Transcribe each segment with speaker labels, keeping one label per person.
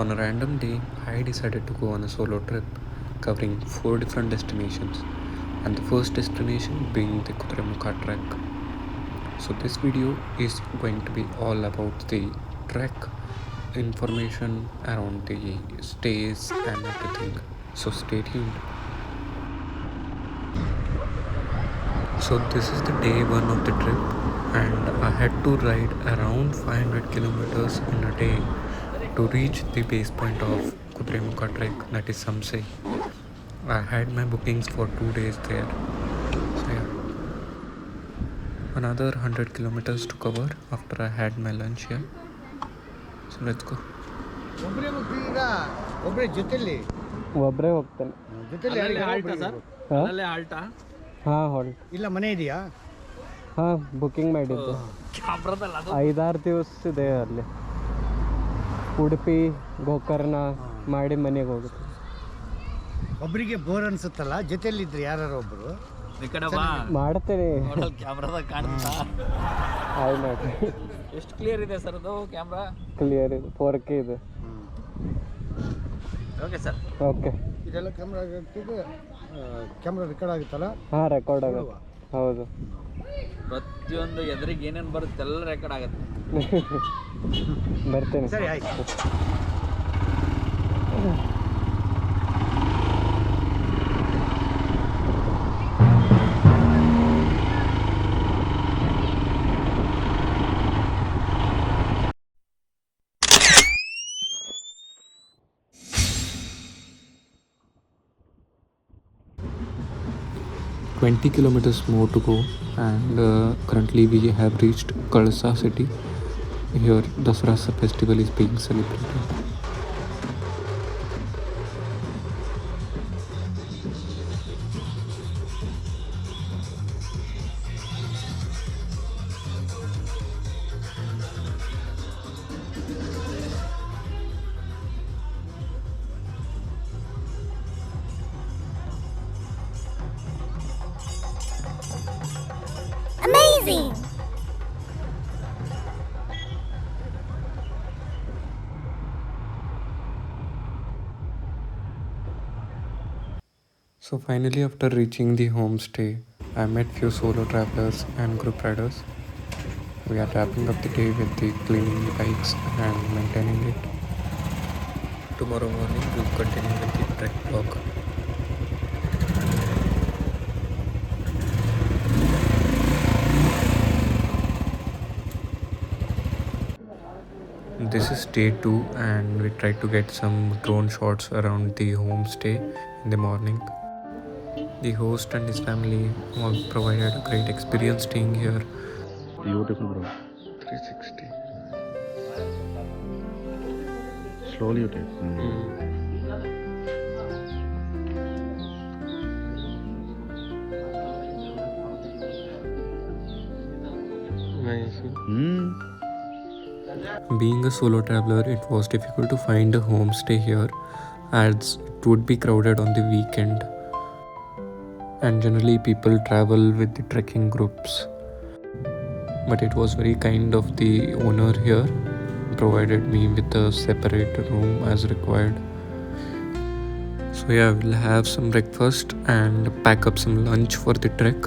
Speaker 1: On a random day, I decided to go on a solo trip covering 4 different destinations, and the first destination being the Kudremukh trek. So, this video is going to be all about the trek, information around the stays, and everything. So, stay tuned. So, this is the day one of the trip, and I had to ride around 500 kilometers in a day to reach the base point of Kudremukh trek, that is Samse. I had my bookings for 2 days there. So yeah, another 100 kilometers to cover after I had my lunch here. So let's go.
Speaker 2: ಒಬ್ಬರೇ ಹೋಗ್ತಾನೆ ಹಾಂ halt
Speaker 3: ಇಲ್ಲ ಮನೆ ಇದೆಯಾ?
Speaker 2: ಹಾಂ booking ಮಾಡಿದ್ದು 5-6 ದಿವಸ ಇದೆ ಅಲ್ಲಿ. ಉಡುಪಿ ಗೋಕರ್ಣ ಮಾಡಿ ಮನೆಗೆ ಹೋಗುತ್ತೆ.
Speaker 3: ಒಬ್ಬರಿಗೆ ಬೋರ್ ಅನ್ಸುತ್ತಲ್ಲ, ಜೊತೆಯಲ್ಲಿದ್ರೆ ಯಾರು ಒಬ್ಬರು
Speaker 2: ಮಾಡ್ತೇನೆ. ಆಯ್ ಮಾಡಿ
Speaker 4: ಎಷ್ಟು ಕ್ಲಿಯರ್ ಇದೆ ಸರ್ ಅದು ಕ್ಯಾಮ್ರಾ?
Speaker 2: ಕ್ಲಿಯರ್ ಇದೆ, 4K ಇದೆ.
Speaker 4: Okay sir.
Speaker 2: ಓಕೆ,
Speaker 3: ಇದೆಲ್ಲ ಕ್ಯಾಮ್ರಾ ರೆಕಾರ್ಡ್ ಆಗುತ್ತಲ್ಲ?
Speaker 2: ಹಾಂ ರೆಕಾರ್ಡ್ ಆಗುತ್ತೆ. ಹೌದು,
Speaker 4: ಪ್ರತಿಯೊಂದು ಎದುರಿಗೆ ಏನೇನು ಬರುತ್ತೆ ಎಲ್ಲ ರೆಕಾರ್ಡ್ ಆಗುತ್ತೆ.
Speaker 2: ಬರ್ತೇನೆ.
Speaker 3: ಸರಿ ಆಯ್ತು.
Speaker 1: "20 kilometers more to go, and currently we have reached Kalsa city. Here, Dasara festival is being celebrated.
Speaker 5: Amazing!
Speaker 1: So finally, after reaching the homestay, I met few solo travelers and group riders. We are wrapping up the day with the cleaning the bikes and maintaining it. Tomorrow morning we'll continue with the trek vlog. This is day 2, and we tried to get some drone shots around the homestay in the morning. The host and his family all provided a great experience staying here.
Speaker 6: Beautiful, bro. 360. Slowly you take.
Speaker 1: Nice. Being a solo traveler, it was difficult to find a homestay here, as it would be crowded on the weekend, and generally people travel with the trekking groups. But it was very kind of the owner here, provided me with a separate room as required. So yeah, we'll have some breakfast and pack up some lunch for the trek.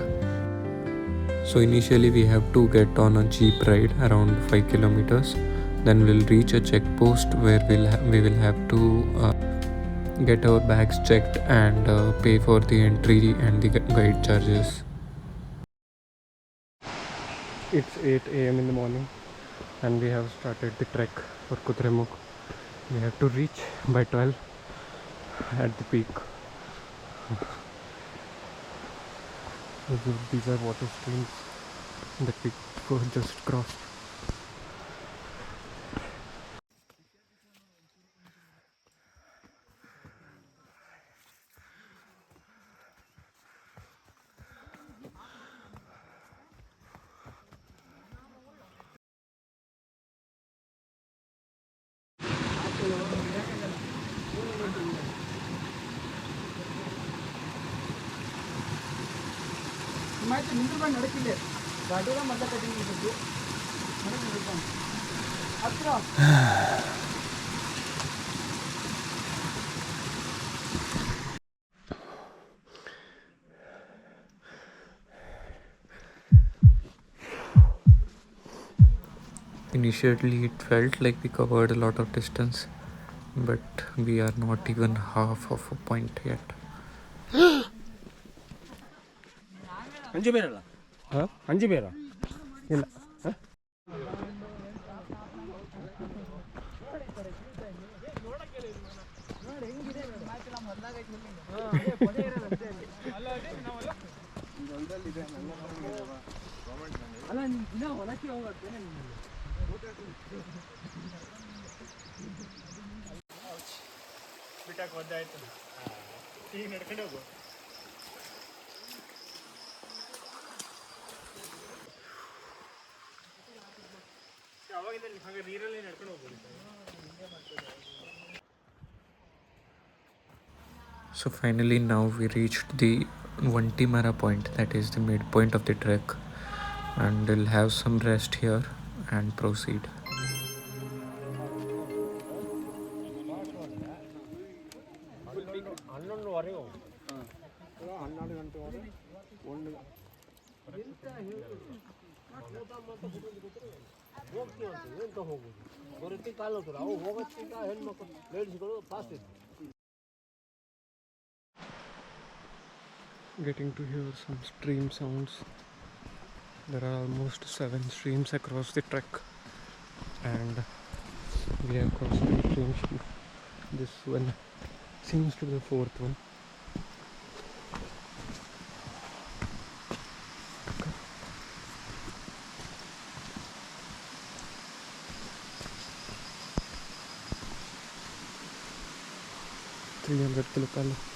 Speaker 1: So initially we have to get on a jeep ride around 5 kilometers. Then we'll reach a checkpost where we will have to get our bags checked and pay for the entry and the guide charges. It's 8 a.m. in the morning, and we have started the trek for Kudremukh. We have to reach by 12 at the peak. These are water streams that we just crossed.
Speaker 3: ನಡಕಿಲ್ಲ ಗಾಡಿಯ ಮಲ್ಲ ಕಟ್ಟಿದ್ದು ಹತ್ರ
Speaker 1: Initially, it felt like we covered a lot of distance, but we are not even half of a point yet.
Speaker 2: ಇಲ್ಲ
Speaker 1: So finally, now we reached the Vantimara point, that is the midpoint of the trek, and we'll have some rest here and proceed. Getting to hear some stream sounds. There are almost 7 streams across the trek, and we have crossed 3 streams. This one seems to be the 4th one. $300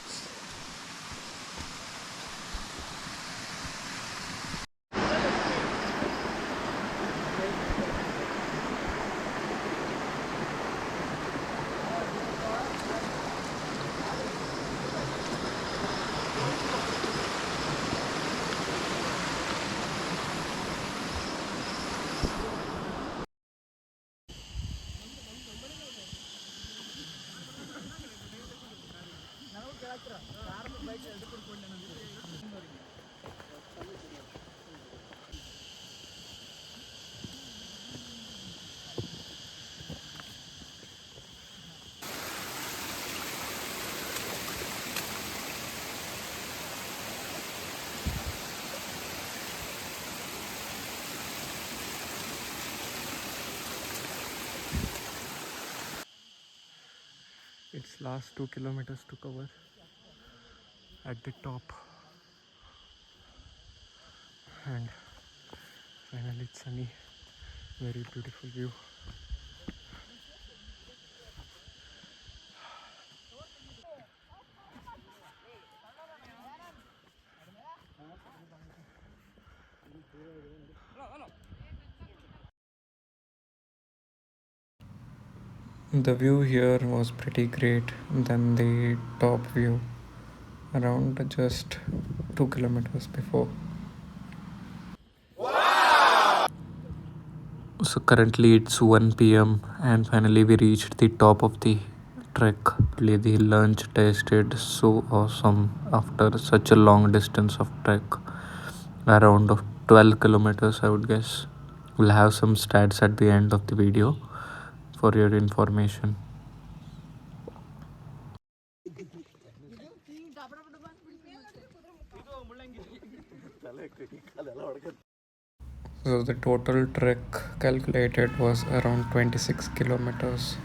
Speaker 1: It's last 2 kilometers to cover at the top, and finally it's sunny, very beautiful view. The view here was pretty great than the top view around just 2 kilometers before. So currently it's 1 p.m. and finally we reached the top of the trek. The lunch tasted so awesome after such a long distance of trek, around of 12 kilometers I would guess. We'll have some stats at the end of the video for your information. So the total trek calculated was around 26 kilometers.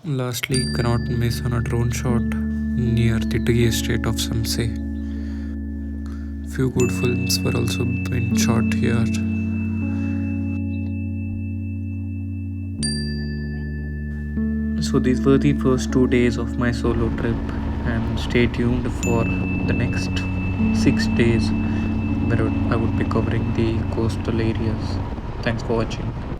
Speaker 1: Lastly, cannot miss on a drone shot near the tea estate of Samse. Few good films were also been shot here. So these were the first 2 days of my solo trip, and stay tuned for the next 6 days where I would be covering the coastal areas. Thanks for watching.